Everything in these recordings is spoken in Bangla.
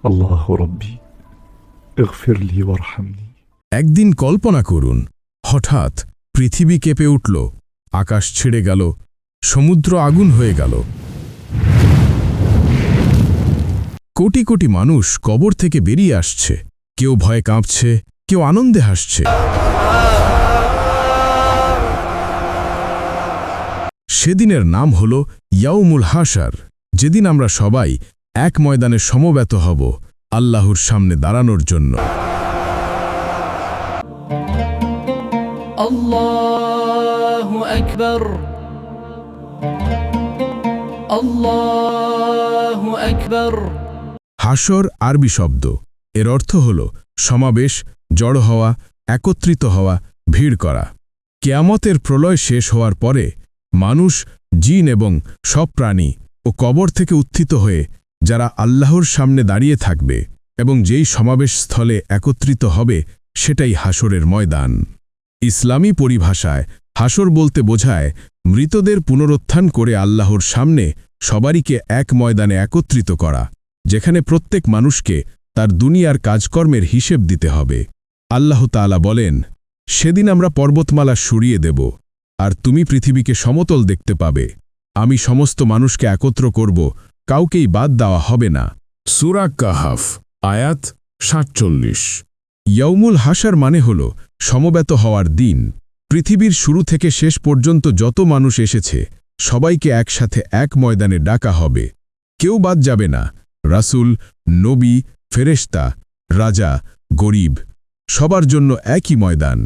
আল্লাহ রব্বি ইগফির লি ওয়ারহামনি। একদিন কল্পনা করুন, হঠাৎ পৃথিবী কেঁপে উঠল, আকাশ ছেড়ে গেল, সমুদ্র আগুন হয়ে গেল। কোটি কোটি মানুষ কবর থেকে বেরিয়ে আসছে, কেউ ভয়ে কাঁপছে, কেউ আনন্দে হাসছে। সেদিনের নাম হল ইয়াউমুল হাশর, যেদিন আমরা সবাই এক ময়দানে সমবেত হব আল্লাহর সামনে দাঁড়ানোর জন্য। আল্লাহু আকবার, আল্লাহু আকবার। হাশর আরবি শব্দ, এর অর্থ হল সমাবেশ, জড়ো হওয়া, একত্রিত হওয়া, ভিড় করা। কিয়ামতের প্রলয় শেষ হওয়ার পরে মানুষ, জিন এবং সব প্রাণী ও কবর থেকে উত্থিত হয়ে যারা আল্লাহর সামনে দাঁড়িয়ে থাকবে এবং যেই সমাবেশ স্থলে একত্রিত হবে সেটাই হাশরের ময়দান। ইসলামী পরিভাষায় হাশর বলতে বোঝায় মৃতদের পুনরুত্থান করে আল্লাহর সামনে সবারইকে এক ময়দানে একত্রিত করা, যেখানে প্রত্যেক মানুষকে তার দুনিয়ার কাজকর্মের হিসেব দিতে হবে। আল্লাহ তাআলা বলেন, সেদিন আমরা পর্বতমালা সরিয়ে দেব, আর তুমি পৃথিবীকে সমতল দেখতে পাবে। আমি সমস্ত মানুষকে একত্র করব, কাউকেই বাদ দেওয়া হবে না। সূরা কাহফ আয়াত ৪৭। ইয়াউমুল হাশর মানে হল সমবেত হওয়ার দিন। পৃথিবীর শুরু থেকে শেষ পর্যন্ত যত মানুষ এসেছে সবাইকে একসাথে এক ময়দানে ডাকা হবে, কেউ বাদ যাবে না। রাসূল, নবী, ফেরেশতা, রাজা, গরিব, সবার জন্য একই ময়দান।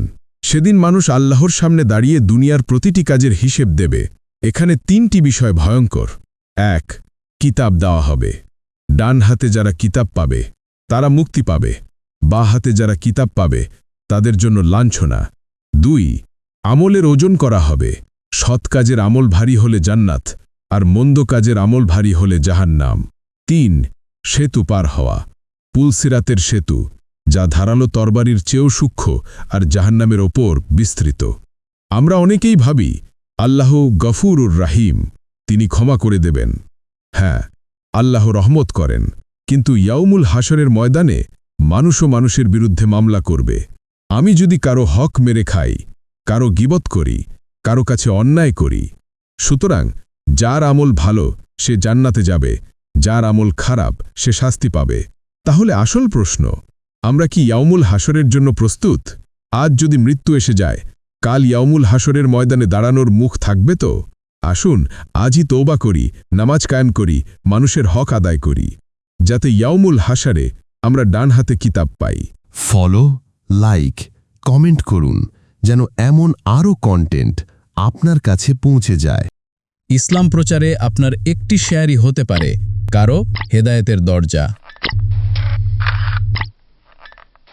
সেদিন মানুষ আল্লাহর সামনে দাঁড়িয়ে দুনিয়ার প্রতিটি কাজের হিসেব দেবে। এখানে তিনটি বিষয় ভয়ঙ্কর। ১. কিতাব দেওয়া হবে। ডান হাতে যারা কিতাব পাবে তারা মুক্তি পাবে, বাঁ হাতে যারা কিতাব পাবে তাদের জন্য লাঞ্ছনা। ২. আমলের ওজন করা হবে। সৎ কাজের আমল ভারী হলে জান্নাত, আর মন্দ কাজের আমল ভারী হলে জাহান্নাম। ৩. সেতু পার হওয়া। পুলসিরাতের সেতু, যা ধারালো তরবারির চেয়েও সূক্ষ্ম আর জাহান্নামের ওপর বিস্তৃত। আমরা অনেকেই ভাবি আল্লাহ গফুরুর রাহিম, তিনি ক্ষমা করে দেবেন। হ্যাঁ, আল্লাহ রহমত করেন, কিন্তু ইয়াউমুল হাশরের ময়দানে মানুষও মানুষের বিরুদ্ধে মামলা করবে। আমি যদি কারো হক মেরে খাই, কারো গীবত করি, কারো কাছে অন্যায় করি, সুতরাং যার আমল ভালো সে জান্নাতে যাবে, যার আমল খারাপ সে শাস্তি পাবে। তাহলে আসল প্রশ্ন, আমরা কি ইয়াউমুল হাশরের জন্য প্রস্তুত? আজ যদি মৃত্যু এসে যায়, কাল ইয়াউমুল হাশরের ময়দানে দাঁড়ানোর মুখ থাকবে তো? আসুন আজই তওবা করি, নামাজ কায়েম করি, মানুষের হক আদায় করি, যাতে ইয়াউমুল হাশরে আমরা ডান হাতে কিতাব পাই। ফলো, লাইক, কমেন্ট করুন, যেন এমন আরও কন্টেন্ট আপনার কাছে পৌঁছে যায়। ইসলাম প্রচারে আপনার একটি শেয়ারই হতে পারে কারো হেদায়েতের দরজা।